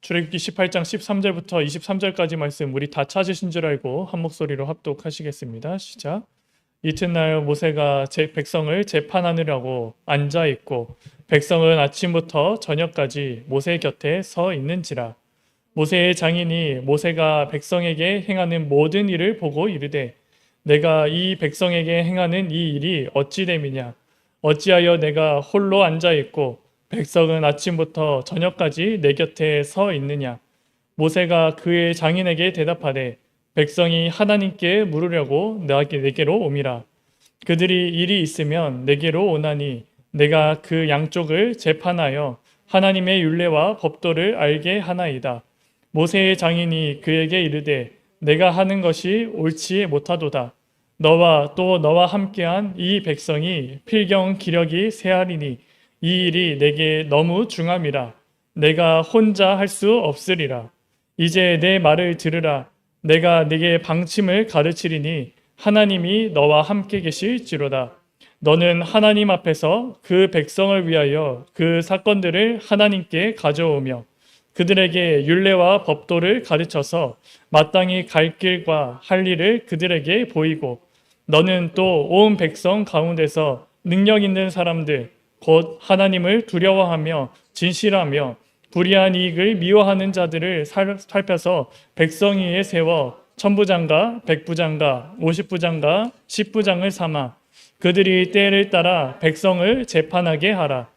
출애굽기 18장 13절부터 23절까지 말씀 우리 다 찾으신 줄 알고 한 목소리로 합독하시겠습니다. 시작. 이튿날 모세가 백성을 재판하느라고 앉아 있고 백성은 아침부터 저녁까지 모세 곁에 서 있는지라. 모세의 장인이 모세가 백성에게 행하는 모든 일을 보고 이르되 내가 이 백성에게 행하는 이 일이 어찌 됨이냐. 어찌하여 내가 홀로 앉아 있고 백성은 아침부터 저녁까지 내 곁에 서 있느냐. 모세가 그의 장인에게 대답하되 백성이 하나님께 물으려고 내게로 옴이라. 그들이 일이 있으면 내게로 오나니 내가 그 양쪽을 재판하여 하나님의 율례와 법도를 알게 하나이다. 모세의 장인이 그에게 이르되 내가 하는 것이 옳지 못하도다. 너와 또 너와 함께한 이 백성이 필경 기력이 세하리니 이 일이 내게 너무 중함이라. 내가 혼자 할 수 없으리라. 이제 내 말을 들으라. 내가 네게 방침을 가르치리니 하나님이 너와 함께 계실지로다. 너는 하나님 앞에서 그 백성을 위하여 그 사건들을 하나님께 가져오며 그들에게 율례와 법도를 가르쳐서 마땅히 갈 길과 할 일을 그들에게 보이고 너는 또 온 백성 가운데서 능력 있는 사람들 곧 하나님을 두려워하며 진실하며 불의한 이익을 미워하는 자들을 살펴서 백성 위에 세워 천부장과 백부장과 50부장과 10부장을 삼아 그들이 때를 따라 백성을 재판하게 하라.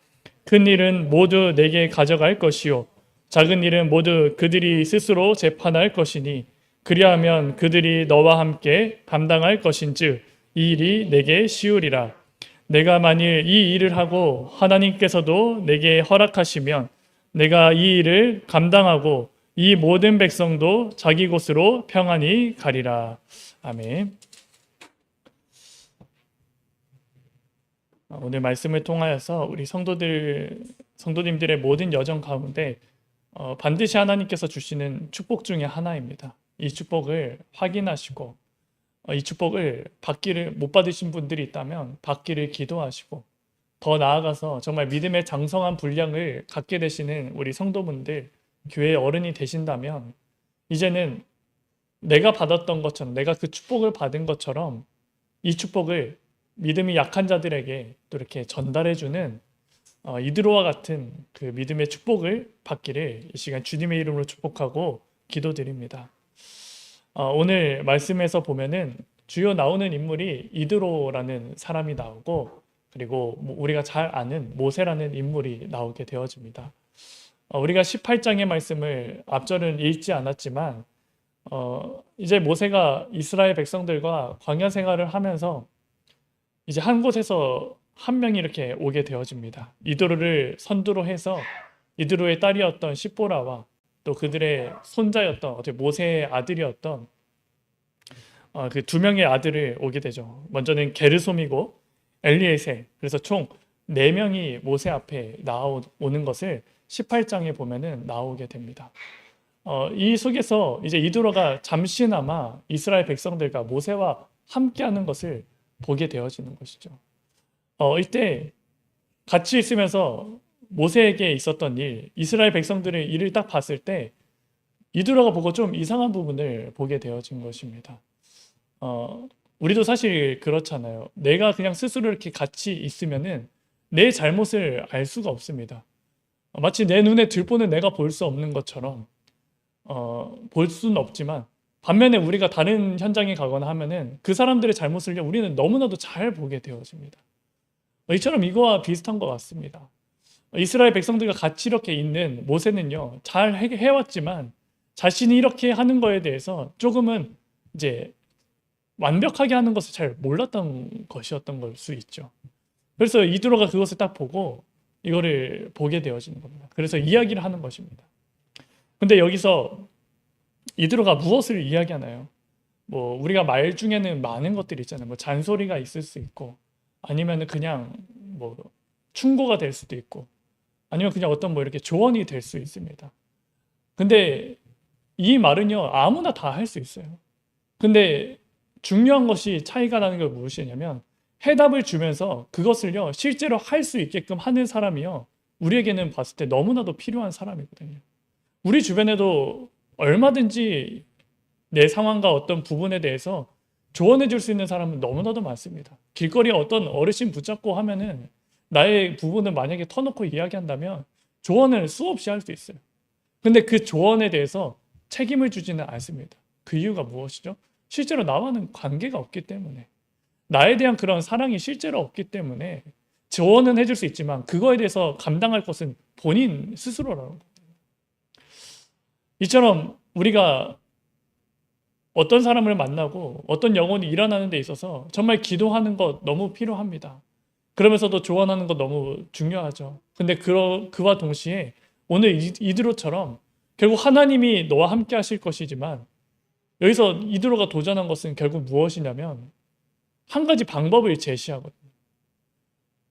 큰 일은 모두 내게 가져갈 것이요 작은 일은 모두 그들이 스스로 재판할 것이니 그리하면 그들이 너와 함께 감당할 것인즉 이 일이 내게 쉬우리라. 내가 만일 이 일을 하고 하나님께서도 내게 허락하시면 내가 이 일을 감당하고 이 모든 백성도 자기 곳으로 평안히 가리라. 아멘. 오늘 말씀을 통하여서 우리 성도님들의 모든 여정 가운데 반드시 하나님께서 주시는 축복 중에 하나입니다. 이 축복을 확인하시고 이 축복을 받기를 못 받으신 분들이 있다면 받기를 기도하시고 더 나아가서 정말 믿음의 장성한 분량을 갖게 되시는 우리 성도분들, 교회의 어른이 되신다면 이제는 내가 받았던 것처럼 내가 그 축복을 받은 것처럼 이 축복을 믿음이 약한 자들에게 또 이렇게 전달해주는 이드로와 같은 그 믿음의 축복을 받기를 이 시간 주님의 이름으로 축복하고 기도드립니다. 오늘 말씀에서 보면은 주요 나오는 인물이 이드로라는 사람이 나오고 그리고 우리가 잘 아는 모세라는 인물이 나오게 되어집니다. 우리가 18장의 말씀을 앞절은 읽지 않았지만 이제 모세가 이스라엘 백성들과 광야 생활을 하면서 이제 한 곳에서 한 명이 이렇게 오게 되어집니다. 이드로를 선두로 해서 이드로의 딸이었던 시보라와 또 그들의 손자였던 어떻게 모세의 아들이었던 그 두 명의 아들을 오게 되죠. 먼저는 게르솜이고 엘리에셀. 그래서 총 4명이 모세 앞에 나오는 것을 18장에 보면은 나오게 됩니다. 이 속에서 이제 이드로가 잠시나마 이스라엘 백성들과 모세와 함께하는 것을 보게 되어지는 것이죠. 이때 같이 있으면서 모세에게 있었던 일, 이스라엘 백성들의 일을 딱 봤을 때 이드로가 보고 좀 이상한 부분을 보게 되어진 것입니다. 우리도 사실 그렇잖아요. 내가 그냥 스스로 이렇게 같이 있으면은 내 잘못을 알 수가 없습니다. 마치 내 눈에 들보는 내가 볼 수 없는 것처럼 볼 수는 없지만 반면에 우리가 다른 현장에 가거나 하면은 그 사람들의 잘못을 우리는 너무나도 잘 보게 되어집니다. 이처럼 이거와 비슷한 것 같습니다. 이스라엘 백성들과 같이 이렇게 있는 모세는요, 잘 해왔지만 자신이 이렇게 하는 거에 대해서 조금은 이제 완벽하게 하는 것을 잘 몰랐던 것이었던 걸 수 있죠. 그래서 이드로가 그것을 딱 보고 이거를 보게 되어지는 겁니다. 그래서 이야기를 하는 것입니다. 근데 여기서 이드로가 무엇을 이야기하나요? 뭐 우리가 말 중에는 많은 것들이 있잖아요. 뭐 잔소리가 있을 수 있고 아니면 그냥 뭐 충고가 될 수도 있고 아니면 그냥 어떤 뭐 이렇게 조언이 될 수 있습니다. 근데 이 말은요 아무나 다 할 수 있어요. 근데 중요한 것이 차이가 나는 게 무엇이냐면 해답을 주면서 그것을요 실제로 할 수 있게끔 하는 사람이요 우리에게는 봤을 때 너무나도 필요한 사람이거든요. 우리 주변에도 얼마든지 내 상황과 어떤 부분에 대해서 조언해 줄 수 있는 사람은 너무나도 많습니다. 길거리에 어떤 어르신 붙잡고 하면은 나의 부분을 만약에 터놓고 이야기한다면 조언을 수없이 할 수 있어요. 근데 그 조언에 대해서 책임을 주지는 않습니다. 그 이유가 무엇이죠? 실제로 나와는 관계가 없기 때문에, 나에 대한 그런 사랑이 실제로 없기 때문에 조언은 해줄 수 있지만 그거에 대해서 감당할 것은 본인 스스로라는 거예요. 이처럼 우리가 어떤 사람을 만나고 어떤 영혼이 일어나는 데 있어서 정말 기도하는 것 너무 필요합니다. 그러면서도 조언하는 것 너무 중요하죠. 근데 그와 동시에 오늘 이드로처럼 결국 하나님이 너와 함께 하실 것이지만, 여기서 이드로가 도전한 것은 결국 무엇이냐면 한 가지 방법을 제시하거든요.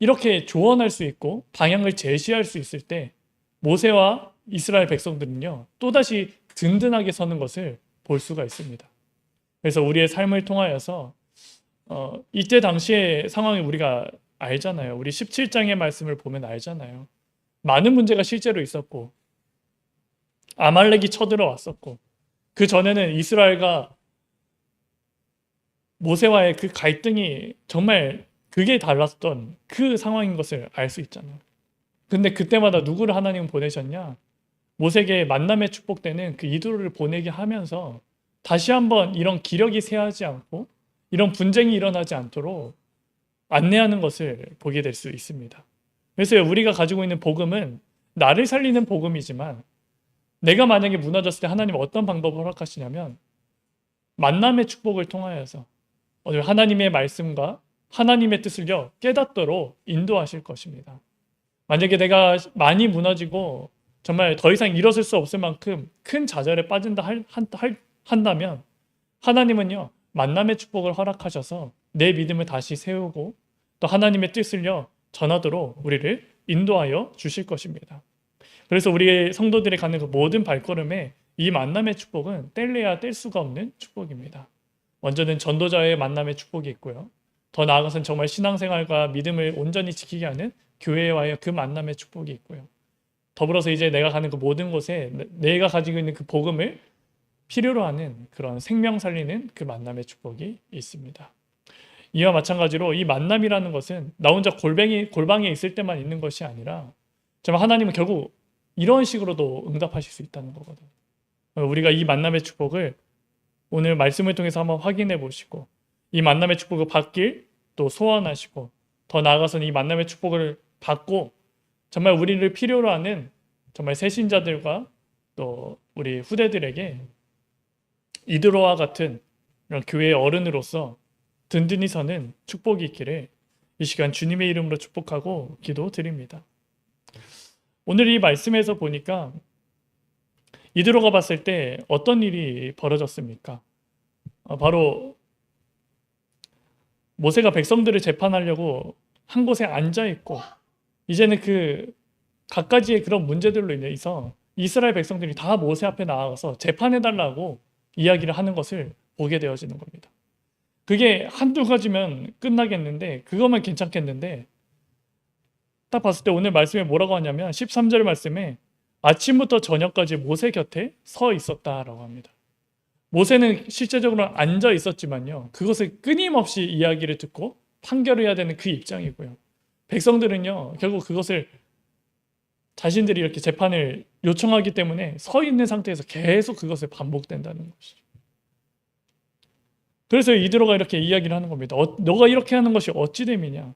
이렇게 조언할 수 있고 방향을 제시할 수 있을 때 모세와 이스라엘 백성들은요, 또다시 든든하게 서는 것을 볼 수가 있습니다. 그래서 우리의 삶을 통하여서 이때 당시의 상황을 우리가 알잖아요. 우리 17장의 말씀을 보면 알잖아요. 많은 문제가 실제로 있었고 아말렉이 쳐들어왔었고, 그 전에는 이스라엘과 모세와의 그 갈등이 정말 극에 달랐던 그 상황인 것을 알 수 있잖아요. 근데 그때마다 누구를 하나님은 보내셨냐? 모세에게 만남의 축복되는 그 이드로를 보내게 하면서 다시 한번 이런 기력이 쇠하지 않고 이런 분쟁이 일어나지 않도록 안내하는 것을 보게 될 수 있습니다. 그래서 우리가 가지고 있는 복음은 나를 살리는 복음이지만, 내가 만약에 무너졌을 때 하나님은 어떤 방법을 허락하시냐면 만남의 축복을 통하여서 하나님의 말씀과 하나님의 뜻을요 깨닫도록 인도하실 것입니다. 만약에 내가 많이 무너지고 정말 더 이상 일어설 수 없을 만큼 큰 좌절에 빠진다 한다면 하나님은요 만남의 축복을 허락하셔서 내 믿음을 다시 세우고 또 하나님의 뜻을요 전하도록 우리를 인도하여 주실 것입니다. 그래서 우리의 성도들이 가는 그 모든 발걸음에 이 만남의 축복은 뗄래야 뗄 수가 없는 축복입니다. 먼저는 전도자의 만남의 축복이 있고요. 더 나아가서는 정말 신앙생활과 믿음을 온전히 지키게 하는 교회와의 그 만남의 축복이 있고요. 더불어서 이제 내가 가는 그 모든 곳에 내가 가지고 있는 그 복음을 필요로 하는 그런 생명 살리는 그 만남의 축복이 있습니다. 이와 마찬가지로 이 만남이라는 것은 나 혼자 골방에 있을 때만 있는 것이 아니라 정말 하나님은 결국 이런 식으로도 응답하실 수 있다는 거거든요. 우리가 이 만남의 축복을 오늘 말씀을 통해서 한번 확인해 보시고 이 만남의 축복을 받길 또 소원하시고, 더 나아가서는 이 만남의 축복을 받고 정말 우리를 필요로 하는 정말 새신자들과 또 우리 후대들에게 이드로와 같은 이런 교회의 어른으로서 든든히 서는 축복이 있기를 이 시간 주님의 이름으로 축복하고 기도드립니다. 오늘 이 말씀에서 보니까 이드로가 봤을 때 어떤 일이 벌어졌습니까? 바로 모세가 백성들을 재판하려고 한 곳에 앉아 있고, 이제는 그 갖가지의 그런 문제들로 인해서 이스라엘 백성들이 다 모세 앞에 나아가서 재판해달라고 이야기를 하는 것을 보게 되어지는 겁니다. 그게 한두 가지면 끝나겠는데, 그것만 괜찮겠는데, 딱 봤을 때 오늘 말씀에 뭐라고 하냐면 13절 말씀에 아침부터 저녁까지 모세 곁에 서 있었다라고 합니다. 모세는 실제적으로 앉아 있었지만요, 그것을 끊임없이 이야기를 듣고 판결을 해야 되는 그 입장이고요. 백성들은요 결국 그것을 자신들이 이렇게 재판을 요청하기 때문에 서 있는 상태에서 계속 그것을 반복된다는 것이죠. 그래서 이드로가 이렇게 이야기를 하는 겁니다. 너가 이렇게 하는 것이 어찌 됨이냐?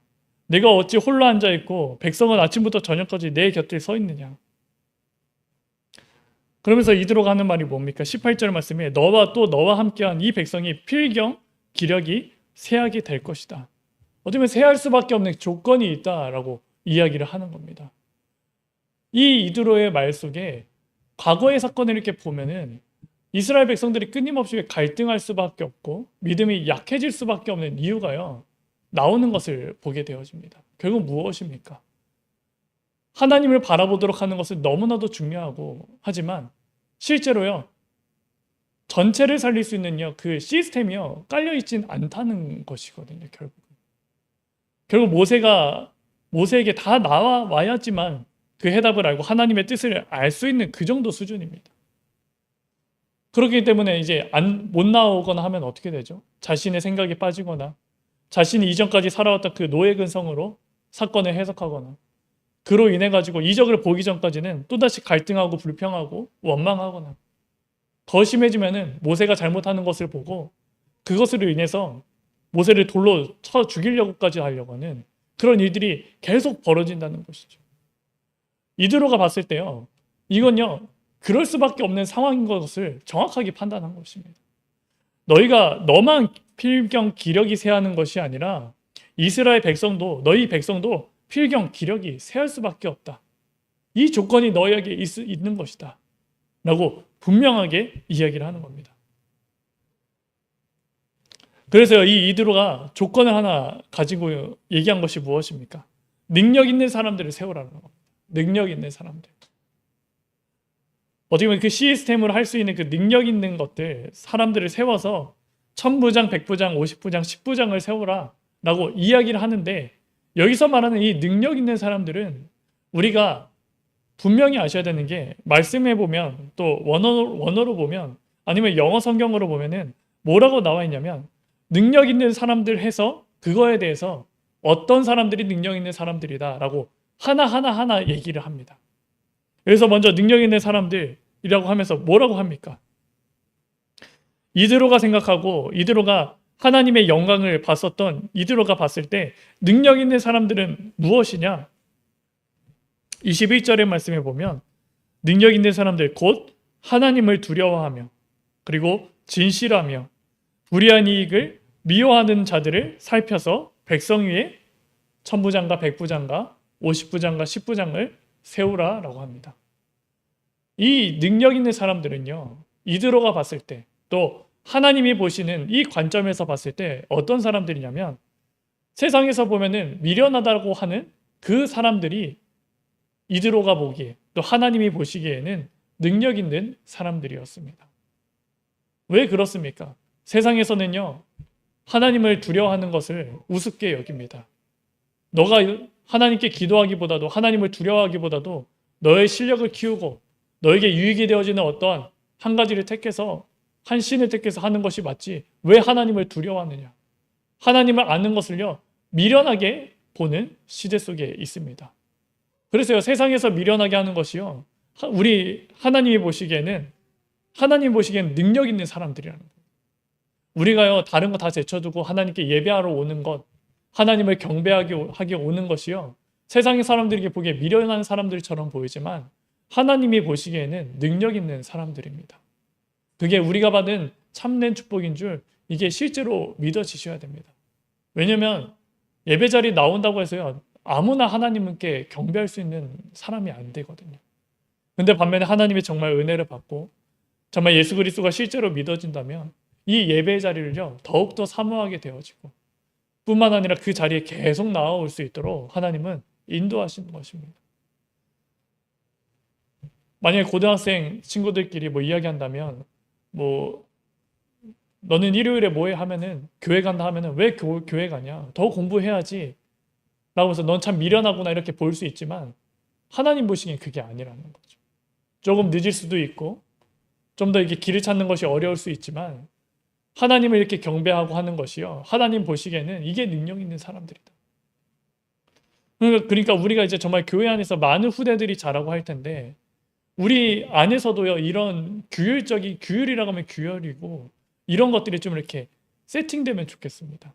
내가 어찌 홀로 앉아 있고 백성은 아침부터 저녁까지 내 곁에 서 있느냐? 그러면서 이드로가 하는 말이 뭡니까? 18절 말씀에 너와 함께한 이 백성이 필경 기력이 쇠하게 될 것이다. 어쩌면 쇠할 수밖에 없는 조건이 있다라고 이야기를 하는 겁니다. 이 이드로의 말 속에 과거의 사건을 이렇게 보면은 이스라엘 백성들이 끊임없이 갈등할 수밖에 없고 믿음이 약해질 수밖에 없는 이유가요 나오는 것을 보게 되어집니다. 결국 무엇입니까? 하나님을 바라보도록 하는 것은 너무나도 중요하고, 하지만 실제로요 전체를 살릴 수 있는 그 시스템이요 깔려있진 않다는 것이거든요. 결국 모세에게 다 나와야지만 그 해답을 알고 하나님의 뜻을 알 수 있는 그 정도 수준입니다. 그렇기 때문에 이제 못 나오거나 하면 어떻게 되죠? 자신의 생각에 빠지거나 자신이 이전까지 살아왔던 그 노예 근성으로 사건을 해석하거나 그로 인해 가지고 이적을 보기 전까지는 또다시 갈등하고 불평하고 원망하거나 더 심해지면은 모세가 잘못하는 것을 보고 그것으로 인해서 모세를 돌로 쳐 죽이려고까지 하려고 하는 그런 일들이 계속 벌어진다는 것이죠. 이드로가 봤을 때요. 이건요. 그럴 수밖에 없는 상황인 것을 정확하게 판단한 것입니다. 너희가 너만 필경 기력이 쇠하는 것이 아니라 이스라엘 백성도 너희 백성도 필경 기력이 쇠할 수밖에 없다. 이 조건이 너희에게 있는 것이다. 라고 분명하게 이야기를 하는 겁니다. 그래서 이 이드로가 조건을 하나 가지고 얘기한 것이 무엇입니까? 능력 있는 사람들을 세우라는 겁니다. 능력 있는 사람들. 어떻게 보면 그 시스템으로 할 수 있는 그 능력 있는 것들, 사람들을 세워서 1000부장, 100부장, 50부장, 10부장을 세우라 라고 이야기를 하는데 여기서 말하는 이 능력 있는 사람들은 우리가 분명히 아셔야 되는 게 말씀해 보면 또 원어로 보면 아니면 영어 성경으로 보면은 뭐라고 나와 있냐면 능력 있는 사람들 해서 그거에 대해서 어떤 사람들이 능력 있는 사람들이다 라고 하나하나 얘기를 합니다. 그래서 먼저 능력 있는 사람들이라고 하면서 뭐라고 합니까? 이드로가 생각하고 이드로가 하나님의 영광을 봤었던 이드로가 봤을 때 능력 있는 사람들은 무엇이냐? 21절의 말씀에 보면 능력 있는 사람들 곧 하나님을 두려워하며 그리고 진실하며 불의한 이익을 미워하는 자들을 살펴서 백성 위에 1000부장과 100부장과 50부장과 10부장을 세우라 라고 합니다. 이 능력 있는 사람들은요. 이드로가 봤을 때 또 하나님이 보시는 이 관점에서 봤을 때 어떤 사람들이냐면 세상에서 보면은 미련하다고 하는 그 사람들이 이드로가 보기에 또 하나님이 보시기에는 능력 있는 사람들이었습니다. 왜 그렇습니까? 세상에서는요. 하나님을 두려워하는 것을 우습게 여깁니다. 너가 하나님께 기도하기보다도 하나님을 두려워하기보다도 너의 실력을 키우고 너에게 유익이 되어지는 어떠한 한 가지를 택해서 한 신을 택해서 하는 것이 맞지 왜 하나님을 두려워하느냐. 하나님을 아는 것을요. 미련하게 보는 시대 속에 있습니다. 그래서요. 세상에서 미련하게 하는 것이요. 우리 하나님 보시기에는 능력 있는 사람들이라는 거예요. 우리가요. 다른 거 다 제쳐두고 하나님께 예배하러 오는 것 하나님을 경배하게 오는 것이요. 세상의 사람들에게 보기에 미련한 사람들처럼 보이지만 하나님이 보시기에는 능력 있는 사람들입니다. 그게 우리가 받은 참된 축복인 줄 이게 실제로 믿어지셔야 됩니다. 왜냐하면 예배 자리에 나온다고 해서요. 아무나 하나님께 경배할 수 있는 사람이 안 되거든요. 근데 반면에 하나님이 정말 은혜를 받고 정말 예수 그리스도가 실제로 믿어진다면 이 예배 자리를요. 더욱더 사모하게 되어지고 뿐만 아니라 그 자리에 계속 나아올 수 있도록 하나님은 인도하시는 것입니다. 만약에 고등학생 친구들끼리 뭐 이야기한다면 뭐 너는 일요일에 뭐해 하면은 교회 간다 하면은 왜 교회 가냐? 더 공부해야지. 라고 해서 넌 참 미련하구나 이렇게 볼 수 있지만 하나님 보시기엔 그게 아니라는 거죠. 조금 늦을 수도 있고 좀 더 이렇게 길을 찾는 것이 어려울 수 있지만 하나님을 이렇게 경배하고 하는 것이요. 하나님 보시기에는 이게 능력 있는 사람들이다. 그러니까 우리가 이제 정말 교회 안에서 많은 후대들이 자라고 할 텐데 우리 안에서도요. 이런 규율이라고 하면 규율이고 이런 것들이 좀 이렇게 세팅되면 좋겠습니다.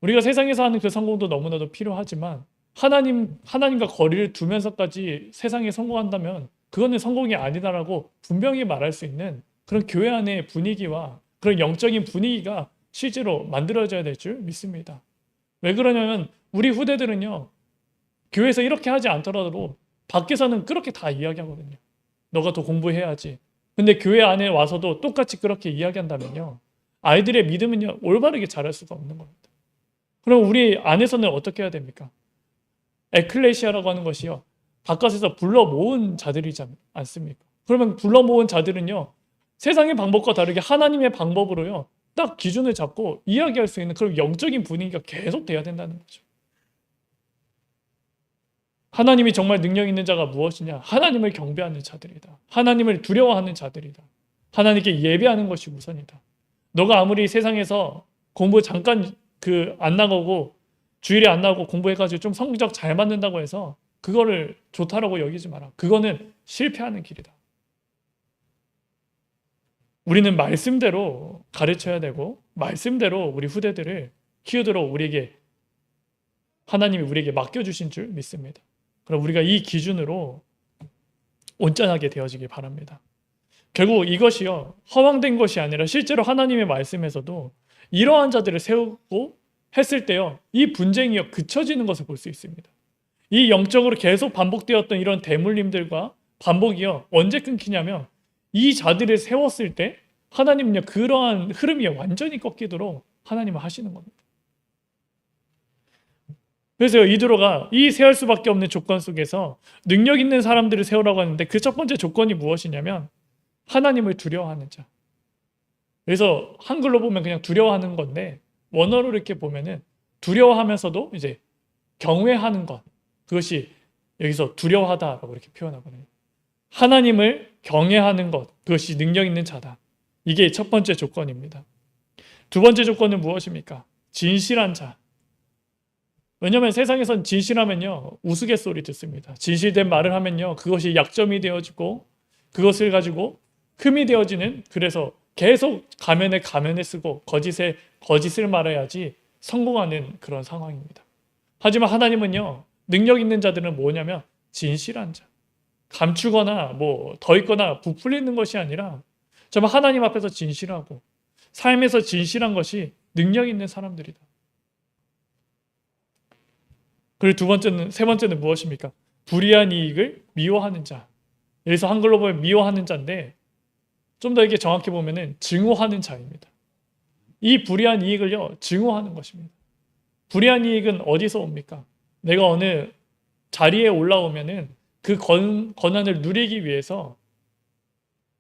우리가 세상에서 하는 그 성공도 너무나도 필요하지만 하나님과 거리를 두면서까지 세상에 성공한다면 그거는 성공이 아니다라고 분명히 말할 수 있는 그런 교회 안의 분위기와 그런 영적인 분위기가 실제로 만들어져야 될 줄 믿습니다. 왜 그러냐면 우리 후대들은요. 교회에서 이렇게 하지 않더라도 밖에서는 그렇게 다 이야기하거든요. 너가 더 공부해야지. 근데 교회 안에 와서도 똑같이 그렇게 이야기한다면요. 아이들의 믿음은요. 올바르게 자랄 수가 없는 겁니다. 그럼 우리 안에서는 어떻게 해야 됩니까? 에클레시아라고 하는 것이요. 바깥에서 불러 모은 자들이지 않습니까? 그러면 불러 모은 자들은요. 세상의 방법과 다르게 하나님의 방법으로요. 딱 기준을 잡고 이야기할 수 있는 그런 영적인 분위기가 계속 돼야 된다는 거죠. 하나님이 정말 능력 있는 자가 무엇이냐? 하나님을 경배하는 자들이다. 하나님을 두려워하는 자들이다. 하나님께 예배하는 것이 우선이다. 너가 아무리 세상에서 공부 잠깐 안 나가고 주일에 안 나가고 공부해가지고 좀 성적 잘 맞는다고 해서 그거를 좋다라고 여기지 마라. 그거는 실패하는 길이다. 우리는 말씀대로 가르쳐야 되고 말씀대로 우리 후대들을 키우도록 하나님이 우리에게 맡겨주신 줄 믿습니다. 그럼 우리가 이 기준으로 온전하게 되어지길 바랍니다. 결국 이것이요, 허황된 것이 아니라 실제로 하나님의 말씀에서도 이러한 자들을 세우고 했을 때요, 이 분쟁이요 그쳐지는 것을 볼 수 있습니다. 이 영적으로 계속 반복되었던 이런 대물림들과 반복이요 언제 끊기냐면 이 자들을 세웠을 때 하나님은요 그러한 흐름이 완전히 꺾이도록 하나님은 하시는 겁니다. 그래서 이드로가 이 세울 수밖에 없는 조건 속에서 능력 있는 사람들을 세우라고 하는데 그 첫 번째 조건이 무엇이냐면 하나님을 두려워하는 자. 그래서 한글로 보면 그냥 두려워하는 건데 원어로 이렇게 보면은 두려워하면서도 이제 경외하는 것, 그것이 여기서 두려워하다라고 이렇게 표현하거든요. 하나님을 경외하는 것, 그것이 능력 있는 자다. 이게 첫 번째 조건입니다. 두 번째 조건은 무엇입니까? 진실한 자. 왜냐하면 세상에선 진실하면요 우스갯소리 듣습니다. 진실된 말을 하면요 그것이 약점이 되어지고 그것을 가지고 흠이 되어지는, 그래서 계속 가면에 쓰고 거짓을 말해야지 성공하는 그런 상황입니다. 하지만 하나님은요 능력 있는 자들은 뭐냐면 진실한 자, 감추거나 뭐 더 있거나 부풀리는 것이 아니라 정말 하나님 앞에서 진실하고 삶에서 진실한 것이 능력 있는 사람들이다. 그리고 세 번째는 무엇입니까? 불의한 이익을 미워하는 자. 여기서 한글로 보면 미워하는 자인데 좀 더 이게 정확히 보면은 증오하는 자입니다. 이 불의한 이익을요 증오하는 것입니다. 불의한 이익은 어디서 옵니까? 내가 어느 자리에 올라오면은 그 권한을 누리기 위해서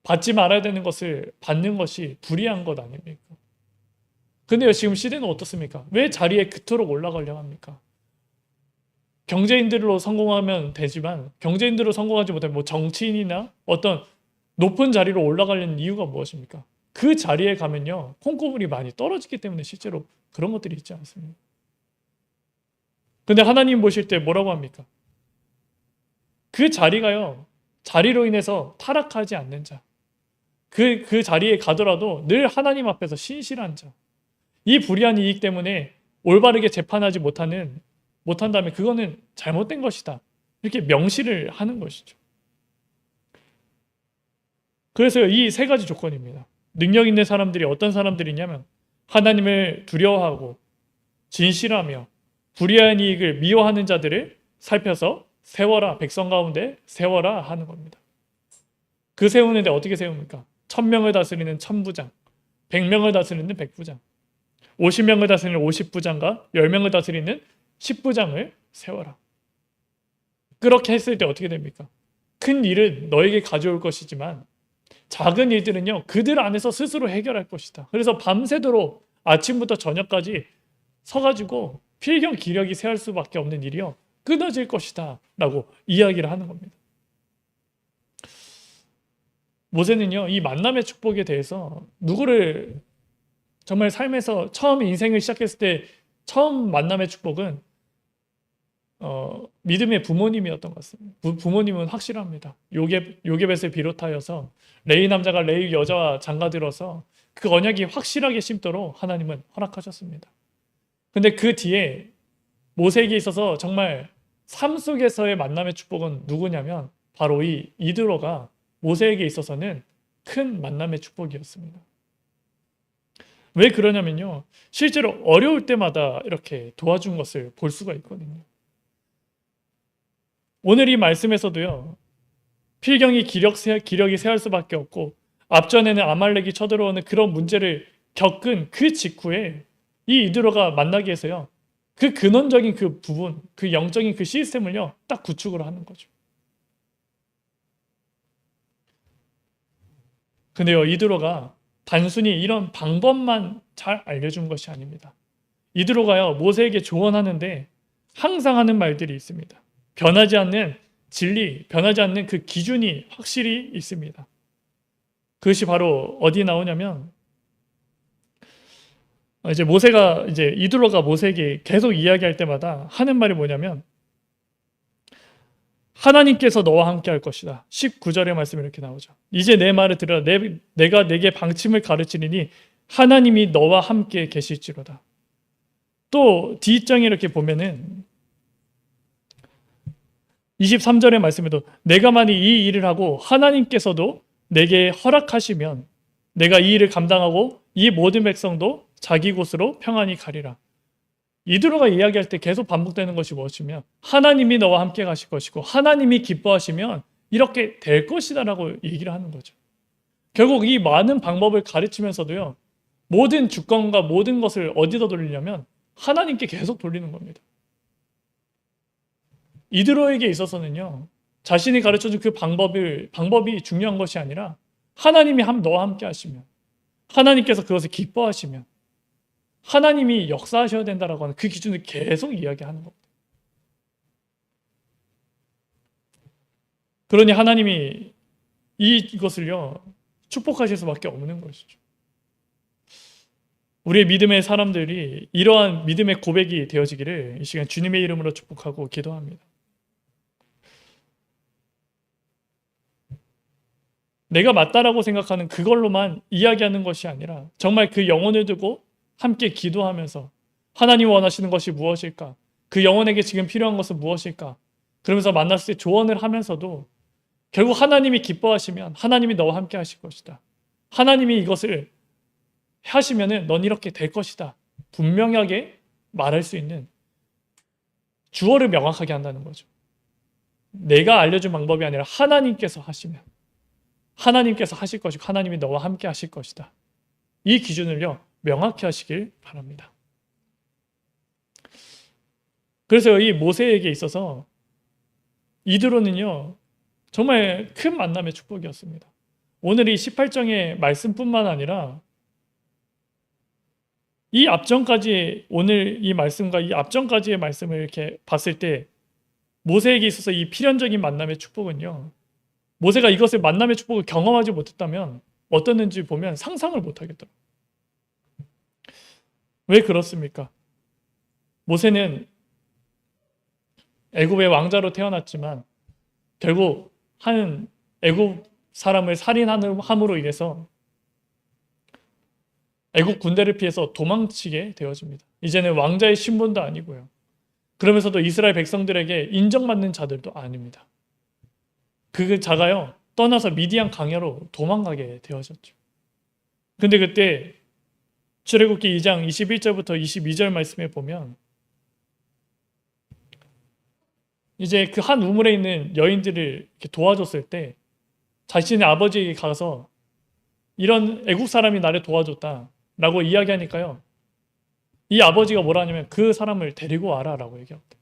받지 말아야 되는 것을 받는 것이 불의한 것 아닙니까? 근데요 지금 시대는 어떻습니까? 왜 자리에 그토록 올라가려고 합니까? 경제인들로 성공하면 되지만 경제인들로 성공하지 못하면 뭐 정치인이나 어떤 높은 자리로 올라가려는 이유가 무엇입니까? 그 자리에 가면요 콩고물이 많이 떨어지기 때문에 실제로 그런 것들이 있지 않습니까? 근데 하나님 보실 때 뭐라고 합니까? 그 자리가요 자리로 인해서 타락하지 않는 자, 그 자리에 가더라도 늘 하나님 앞에서 신실한 자, 이 불의한 이익 때문에 올바르게 재판하지 못한다면 그거는 잘못된 것이다, 이렇게 명시를 하는 것이죠. 그래서 이 세 가지 조건입니다. 능력 있는 사람들이 어떤 사람들이냐면 하나님을 두려워하고 진실하며 불의한 이익을 미워하는 자들을 살펴서 세워라, 백성 가운데 세워라 하는 겁니다. 그 세우는데 어떻게 세웁니까? 1000명을 다스리는 1000부장, 100명을 다스리는 100부장, 50명을 다스리는 50부장과 10명을 다스리는 10부장을 세워라. 그렇게 했을 때 어떻게 됩니까? 큰 일은 너에게 가져올 것이지만 작은 일들은요 그들 안에서 스스로 해결할 것이다. 그래서 밤새도록 아침부터 저녁까지 서가지고 필경 기력이 세할 수밖에 없는 일이요 끊어질 것이다 라고 이야기를 하는 겁니다. 모세는요 이 만남의 축복에 대해서 누구를 정말 삶에서 처음 인생을 시작했을 때 처음 만남의 축복은 믿음의 부모님이었던 것 같습니다. 부모님은 확실합니다. 요게벳을 비롯하여서 레위 남자가 레위 여자와 장가들어서 그 언약이 확실하게 심도록 하나님은 허락하셨습니다. 근데 그 뒤에 모세에게 있어서 정말 삶 속에서의 만남의 축복은 누구냐면 바로 이 이드로가 모세에게 있어서는 큰 만남의 축복이었습니다. 왜 그러냐면요 실제로 어려울 때마다 이렇게 도와준 것을 볼 수가 있거든요. 오늘 이 말씀에서도요 필경이 기력이 쇠할 수밖에 없고 앞전에는 아말렉이 쳐들어오는 그런 문제를 겪은 그 직후에 이 이드로가 만나기 위해서요 그 근원적인 그 부분, 그 영적인 그 시스템을요 딱 구축을 하는 거죠. 근데요 이드로가 단순히 이런 방법만 잘 알려준 것이 아닙니다. 이드로가요 모세에게 조언하는데 항상 하는 말들이 있습니다. 변하지 않는 진리, 변하지 않는 그 기준이 확실히 있습니다. 그것이 바로 어디 나오냐면 이제 모세가 이제 이드로가 모세에게 계속 이야기할 때마다 하는 말이 뭐냐면 하나님께서 너와 함께 할 것이다. 19절의 말씀이 이렇게 나오죠. 이제 내 말을 들으라. 내가 내게 방침을 가르치리니 하나님이 너와 함께 계실지로다. 또 뒷장에 이렇게 보면은 23절의 말씀에도 내가 만일 이 일을 하고 하나님께서도 내게 허락하시면 내가 이 일을 감당하고 이 모든 백성도 자기 곳으로 평안히 가리라. 이드로가 이야기할 때 계속 반복되는 것이 무엇이며 하나님이 너와 함께 가실 것이고 하나님이 기뻐하시면 이렇게 될 것이다 라고 얘기를 하는 거죠. 결국 이 많은 방법을 가르치면서도요, 모든 주권과 모든 것을 어디다 돌리냐면 하나님께 계속 돌리는 겁니다. 이드로에게 있어서는요, 자신이 가르쳐준 그 방법이 중요한 것이 아니라 하나님이 너와 함께 하시면, 하나님께서 그것을 기뻐하시면, 하나님이 역사하셔야 된다라고 하는 그 기준을 계속 이야기하는 겁니다. 그러니 하나님이 이것을요, 축복하실 수밖에 없는 것이죠. 우리의 믿음의 사람들이 이러한 믿음의 고백이 되어지기를 이 시간 주님의 이름으로 축복하고 기도합니다. 내가 맞다라고 생각하는 그걸로만 이야기하는 것이 아니라 정말 그 영혼을 두고 함께 기도하면서 하나님 원하시는 것이 무엇일까? 그 영혼에게 지금 필요한 것은 무엇일까? 그러면서 만났을 때 조언을 하면서도 결국 하나님이 기뻐하시면 하나님이 너와 함께 하실 것이다. 하나님이 이것을 하시면은 넌 이렇게 될 것이다. 분명하게 말할 수 있는 주어를 명확하게 한다는 거죠. 내가 알려준 방법이 아니라 하나님께서 하시면 하나님께서 하실 것이고 하나님이 너와 함께 하실 것이다. 이 기준을요, 명확히 하시길 바랍니다. 그래서 이 모세에게 있어서 이드로는요, 정말 큰 만남의 축복이었습니다. 오늘 이 18장의 말씀뿐만 아니라 이 앞전까지, 오늘 이 말씀과 이 앞전까지의 말씀을 이렇게 봤을 때 모세에게 있어서 이 필연적인 만남의 축복은요, 모세가 이것을 만남의 축복을 경험하지 못했다면 어떻는지 보면 상상을 못하겠더라고요. 왜 그렇습니까? 모세는 애굽의 왕자로 태어났지만 결국 한 애굽 사람을 살인함으로 인해서 애국 군대를 피해서 도망치게 되어집니다. 이제는 왕자의 신분도 아니고요. 그러면서도 이스라엘 백성들에게 인정받는 자들도 아닙니다. 그 자가요, 떠나서 미디안 광야로 도망가게 되어졌죠. 근데 그때 출애굽기 2장 21절부터 22절 말씀에 보면 이제 그 한 우물에 있는 여인들을 이렇게 도와줬을 때 자신의 아버지에게 가서 이런 애국 사람이 나를 도와줬다 라고 이야기하니까요, 이 아버지가 뭐라 하냐면 그 사람을 데리고 와라 라고 얘기합니다.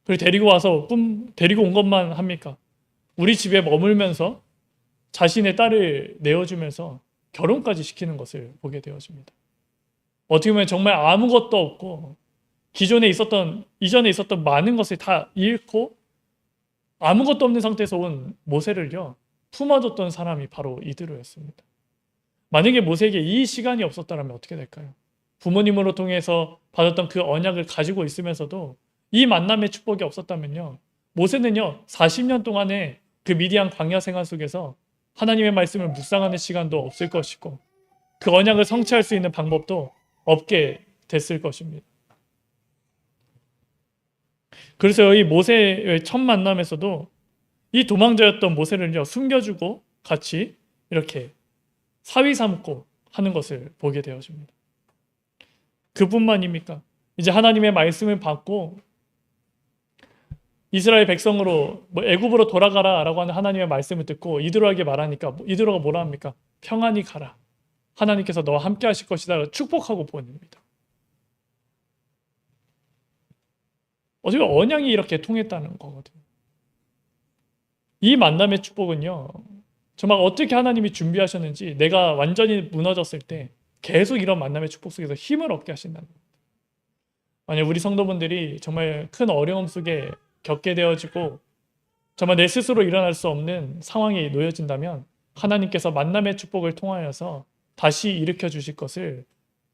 그리고 데리고 와서 데리고 온 것만 합니까? 우리 집에 머물면서 자신의 딸을 내어주면서 결혼까지 시키는 것을 보게 되어집니다. 어떻게 보면 정말 아무것도 없고 이전에 있었던 많은 것을 다 잃고 아무것도 없는 상태에서 온 모세를요, 품어줬던 사람이 바로 이드로였습니다. 만약에 모세에게 이 시간이 없었다면 어떻게 될까요? 부모님으로 통해서 받았던 그 언약을 가지고 있으면서도 이 만남의 축복이 없었다면요, 모세는요 40년 동안의 그 미디안 광야 생활 속에서 하나님의 말씀을 묵상하는 시간도 없을 것이고 그 언약을 성취할 수 있는 방법도 없게 됐을 것입니다. 그래서 이 모세의 첫 만남에서도 이 도망자였던 모세를요 숨겨주고 같이 이렇게 사위 삼고 하는 것을 보게 되어집니다. 그뿐만입니까? 이제 하나님의 말씀을 받고 이스라엘 백성으로 애굽으로 돌아가라라고 하는 하나님의 말씀을 듣고 이드로에게 말하니까 이드로가 뭐라 합니까? 평안히 가라. 하나님께서 너와 함께 하실 것이다. 축복하고 보냅니다. 어떻게 언약이 이렇게 통했다는 거거든요. 이 만남의 축복은요, 정말 어떻게 하나님이 준비하셨는지 내가 완전히 무너졌을 때 계속 이런 만남의 축복 속에서 힘을 얻게 하신다는 겁니다. 만약 우리 성도분들이 정말 큰 어려움 속에 겪게 되어지고 정말 내 스스로 일어날 수 없는 상황에 놓여진다면 하나님께서 만남의 축복을 통하여서 다시 일으켜 주실 것을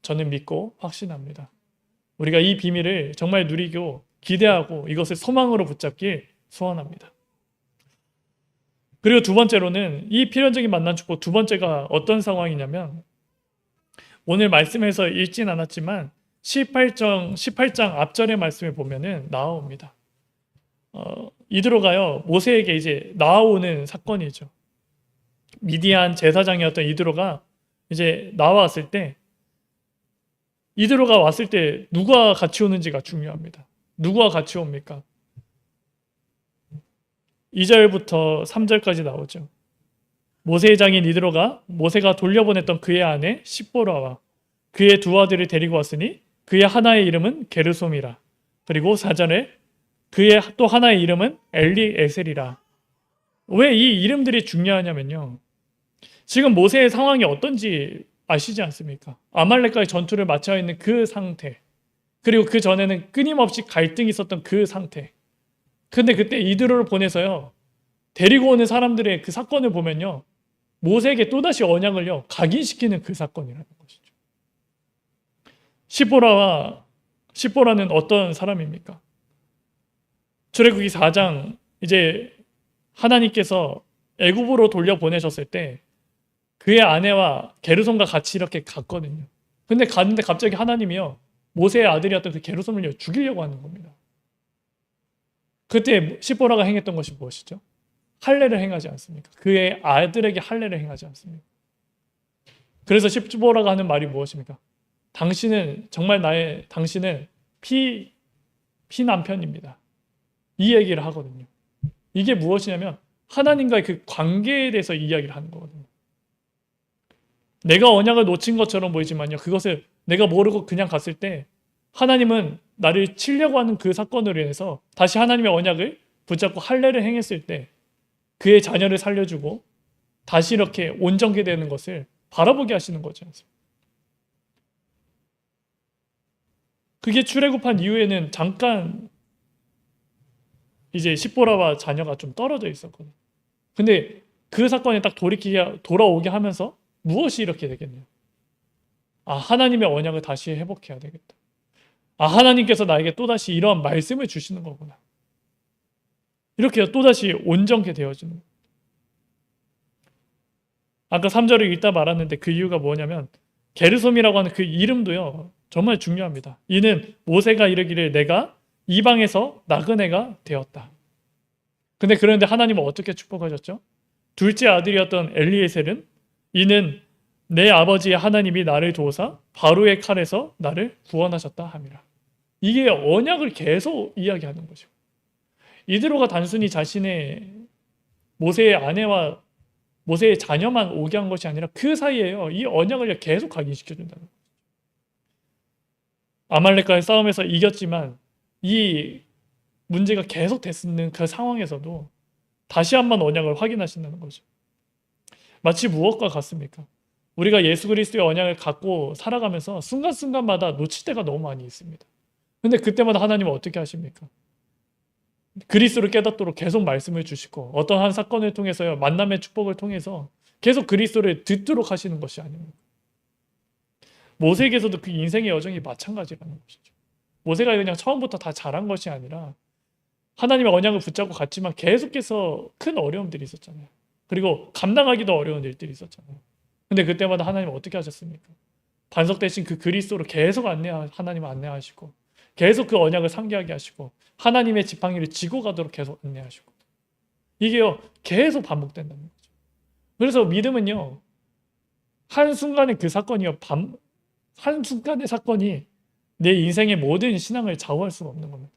저는 믿고 확신합니다. 우리가 이 비밀을 정말 누리고 기대하고 이것을 소망으로 붙잡길 소원합니다. 그리고 두 번째로는 이 필연적인 만남 축복 두 번째가 어떤 상황이냐면 오늘 말씀에서 읽진 않았지만 18장 앞절의 말씀을 보면은 나옵니다. 이드로가요 모세에게 이제 나와오는 사건이죠. 미디안 제사장이었던 이드로가 이제 나왔을 때 이드로가 왔을 때 누가 같이 오는지가 중요합니다. 누구와 같이 옵니까? 2절부터 3절까지 나오죠. 모세의 장인 이드로가 모세가 돌려보냈던 그의 아내 십보라와 그의 두 아들을 데리고 왔으니 그의 하나의 이름은 게르솜이라. 그리고 4절에 그의 또 하나의 이름은 엘리에셀이라. 왜 이 이름들이 중요하냐면요. 지금 모세의 상황이 어떤지 아시지 않습니까? 아말렉과의 전투를 마쳐 있는 그 상태. 그리고 그 전에는 끊임없이 갈등이 있었던 그 상태. 근데 그때 이드로를 보내서요. 데리고 오는 사람들의 그 사건을 보면요. 모세에게 또다시 언약을요. 각인시키는 그 사건이라는 것이죠. 십보라는 어떤 사람입니까? 출애굽기 4장 이제 하나님께서 애굽으로 돌려보내셨을 때 그의 아내와 게르솜과 같이 이렇게 갔거든요. 근데 갔는데 갑자기 하나님이요. 모세의 아들이었던 그 게르솜을 죽이려고 하는 겁니다. 그때 십보라가 행했던 것이 무엇이죠? 할례를 행하지 않습니까? 그의 아들에게 할례를 행하지 않습니까? 그래서 십보라가 하는 말이 무엇입니까? 당신은 피 남편입니다. 이 얘기를 하거든요. 이게 무엇이냐면 하나님과의 그 관계에 대해서 이야기를 하는 거거든요. 내가 언약을 놓친 것처럼 보이지만요. 그것을 내가 모르고 그냥 갔을 때 하나님은 나를 치려고 하는 그 사건으로 인해서 다시 하나님의 언약을 붙잡고 할례를 행했을 때 그의 자녀를 살려주고 다시 이렇게 온전케 되는 것을 바라보게 하시는 거지 않습니까? 그게 출애굽한 이후에는 잠깐 이제 십보라와 자녀가 좀 떨어져 있었거든요. 근데 그 사건이 딱 돌아오게 하면서 무엇이 이렇게 되겠네요. 하나님의 언약을 다시 회복해야 되겠다. 하나님께서 나에게 또다시 이러한 말씀을 주시는 거구나. 이렇게 또다시 온전케 되어지는 거예요. 아까 3절을 읽다 말았는데 그 이유가 뭐냐면 게르솜이라고 하는 그 이름도요. 정말 중요합니다. 이는 모세가 이르기를 내가 이방에서 나그네가 되었다. 근데 그런데 하나님은 어떻게 축복하셨죠? 둘째 아들이었던 엘리에셀은 이는 내 아버지의 하나님이 나를 도우사 바로의 칼에서 나를 구원하셨다 함이라. 이게 언약을 계속 이야기하는 것이고 이드로가 단순히 자신의 모세의 아내와 모세의 자녀만 오게 한 것이 아니라 그 사이에요. 이 언약을 계속 각인시켜준다는 거죠. 아말렉과의 싸움에서 이겼지만 이 문제가 계속 됐는 그 상황에서도 다시 한번 언약을 확인하신다는 거죠. 마치 무엇과 같습니까? 우리가 예수 그리스도의 언약을 갖고 살아가면서 순간순간마다 놓칠 때가 너무 많이 있습니다. 근데 그때마다 하나님은 어떻게 하십니까? 그리스도를 깨닫도록 계속 말씀을 주시고 어떤 한 사건을 통해서요. 만남의 축복을 통해서 계속 그리스도를 듣도록 하시는 것이 아닙니까? 모세에게서도 그 인생의 여정이 마찬가지라는 것이죠. 모세가 그냥 처음부터 다 잘한 것이 아니라 하나님의 언약을 붙잡고 갔지만 계속해서 큰 어려움들이 있었잖아요. 그리고 감당하기도 어려운 일들이 있었잖아요. 근데 그때마다 하나님은 어떻게 하셨습니까? 반석되신 그 그리스도로 계속 하나님을 안내하시고 계속 그 언약을 상기하게 하시고 하나님의 지팡이를 지고 가도록 계속 안내하시고 이게요 계속 반복된다는 거죠. 그래서 믿음은요 한순간의 그 사건이요 한순간의 사건이 내 인생의 모든 신앙을 좌우할 수가 없는 겁니다.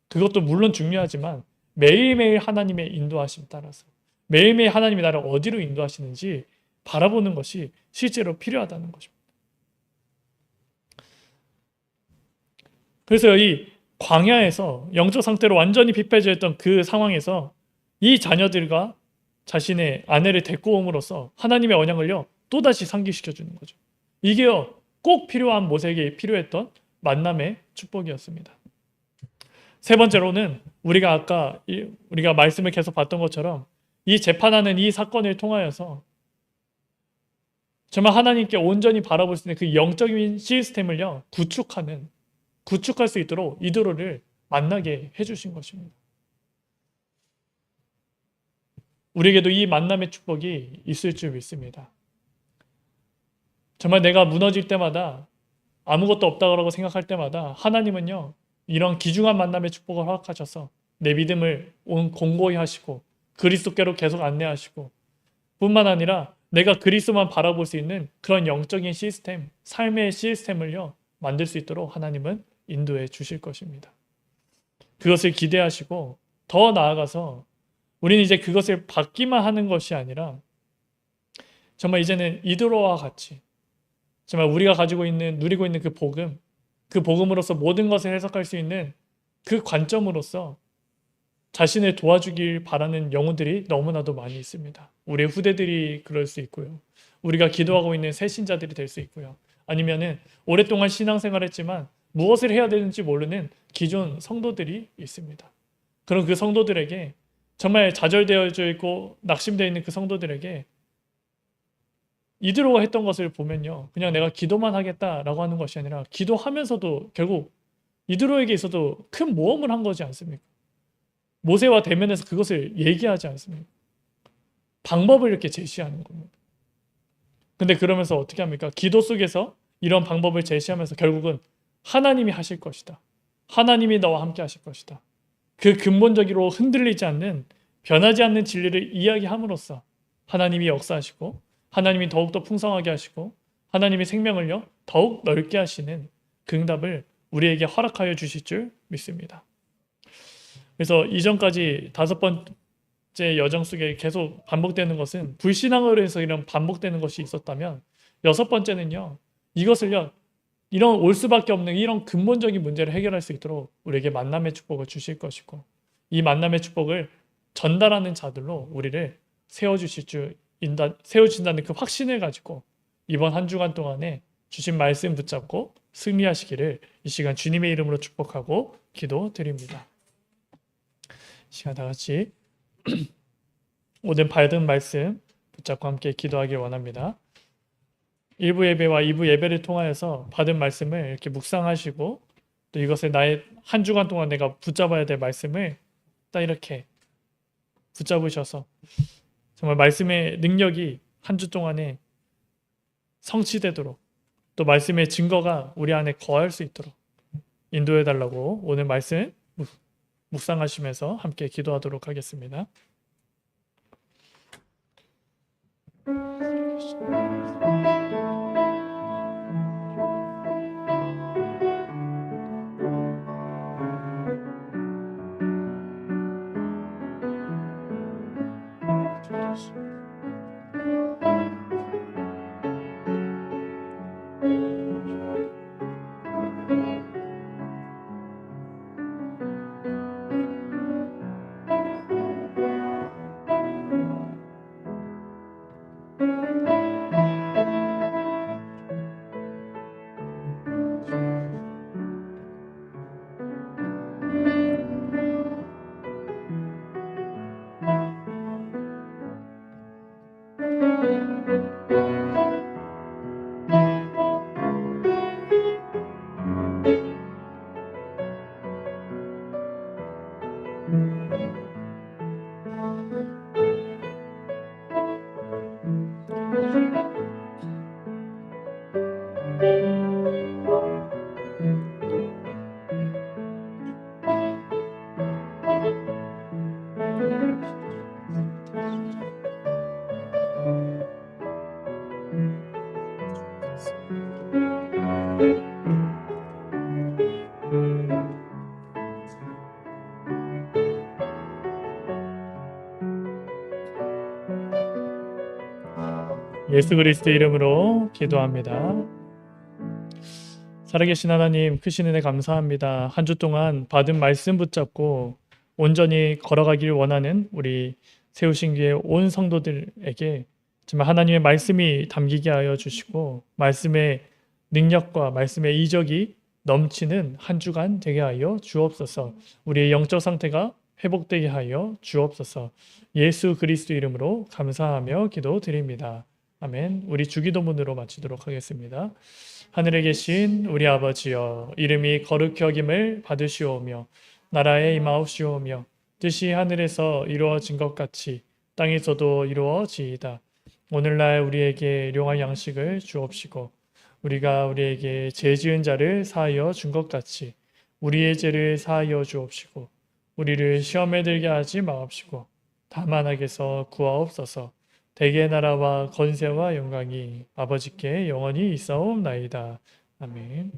그것도 물론 중요하지만 매일매일 하나님의 인도하심 따라서 매일매일 하나님이 나를 어디로 인도하시는지 바라보는 것이 실제로 필요하다는 것입니다. 그래서 이 광야에서 영적 상태로 완전히 피폐해져 있던 그 상황에서 이 자녀들과 자신의 아내를 데리고 옴으로써 하나님의 언약을요 또다시 상기시켜 주는 거죠. 이게요 꼭 필요한 모세에게 필요했던 만남의 축복이었습니다. 세 번째로는 우리가 말씀을 계속 봤던 것처럼 이 재판하는 이 사건을 통하여서 정말 하나님께 온전히 바라볼 수 있는 그 영적인 시스템을요 구축할 수 있도록 이드로를 만나게 해주신 것입니다. 우리에게도 이 만남의 축복이 있을 줄 믿습니다. 정말 내가 무너질 때마다 아무것도 없다고 생각할 때마다 하나님은요 이런 귀중한 만남의 축복을 허락하셔서 내 믿음을 공고히 하시고 그리스도께로 계속 안내하시고 뿐만 아니라 내가 그리스도만 바라볼 수 있는 그런 영적인 시스템, 삶의 시스템을요 만들 수 있도록 하나님은 인도해 주실 것입니다. 그것을 기대하시고 더 나아가서 우리는 이제 그것을 받기만 하는 것이 아니라 정말 이제는 이드로와 같이 정말 우리가 누리고 있는 그 복음으로서 모든 것을 해석할 수 있는 그 관점으로서 자신을 도와주길 바라는 영혼들이 너무나도 많이 있습니다. 우리의 후대들이 그럴 수 있고요. 우리가 기도하고 있는 새신자들이 될 수 있고요. 아니면은 오랫동안 신앙생활했지만 무엇을 해야 되는지 모르는 기존 성도들이 있습니다. 그럼 그 성도들에게 정말 좌절되어져 있고 낙심되어 있는 그 성도들에게 이드로가 했던 것을 보면요. 그냥 내가 기도만 하겠다라고 하는 것이 아니라 기도하면서도 결국 이드로에게 있어도 큰 모험을 한 거지 않습니까? 모세와 대면해서 그것을 얘기하지 않습니까? 방법을 이렇게 제시하는 겁니다. 근데 그러면서 어떻게 합니까? 기도 속에서 이런 방법을 제시하면서 결국은 하나님이 하실 것이다. 하나님이 너와 함께 하실 것이다. 그 근본적으로 흔들리지 않는 변하지 않는 진리를 이야기함으로써 하나님이 역사하시고 하나님이 더욱더 풍성하게 하시고 하나님의 생명을요 더욱 넓게 하시는 그 응답을 우리에게 허락하여 주실 줄 믿습니다. 그래서 이전까지 5번째 여정 속에 계속 반복되는 것은 불신앙으로 해서 이런 반복되는 것이 있었다면 6번째는요 이것을요 이런 올 수밖에 없는 이런 근본적인 문제를 해결할 수 있도록 우리에게 만남의 축복을 주실 것이고 이 만남의 축복을 전달하는 자들로 우리를 세워주신다는 그 확신을 가지고 이번 한 주간 동안에 주신 말씀 붙잡고 승리하시기를 이 시간 주님의 이름으로 축복하고 기도드립니다. 시간 다 같이 오늘 받은 말씀 붙잡고 함께 기도하길 원합니다. 1부 예배와 2부 예배를 통하여서 받은 말씀을 이렇게 묵상하시고 또 이것을 나의 한 주간 동안 내가 붙잡아야 될 말씀을 딱 이렇게 붙잡으셔서 정말 말씀의 능력이 한 주 동안에 성취되도록 또 말씀의 증거가 우리 안에 거할 수 있도록 인도해 달라고 오늘 말씀 묵상하시면서 함께 기도하도록 하겠습니다. 예수 그리스도 이름으로 기도합니다. 살아계신 하나님, 크신 은혜 감사합니다. 한 주 동안 받은 말씀 붙잡고 온전히 걸어가길 원하는 우리 세우신 교회 온 성도들에게 정말 하나님의 말씀이 담기게 하여 주시고 말씀의 능력과 말씀의 이적이 넘치는 한 주간 되게 하여 주옵소서. 우리의 영적 상태가 회복되게 하여 주옵소서. 예수 그리스도 이름으로 감사하며 기도드립니다. 아멘. 우리 주기도문으로 마치도록 하겠습니다. 하늘에 계신 우리 아버지여, 이름이 거룩히 여김을 받으시오며 나라에 임하옵시오며 뜻이 하늘에서 이루어진 것 같이 땅에서도 이루어지이다. 오늘날 우리에게 일용할 양식을 주옵시고 우리가 우리에게 죄 지은 자를 사하여 준 것 같이 우리의 죄를 사하여 주옵시고 우리를 시험에 들게 하지 마옵시고 다만 악에서 구하옵소서. 대개 나라와 건세와 영광이 아버지께 영원히 있사옵나이다. 아멘.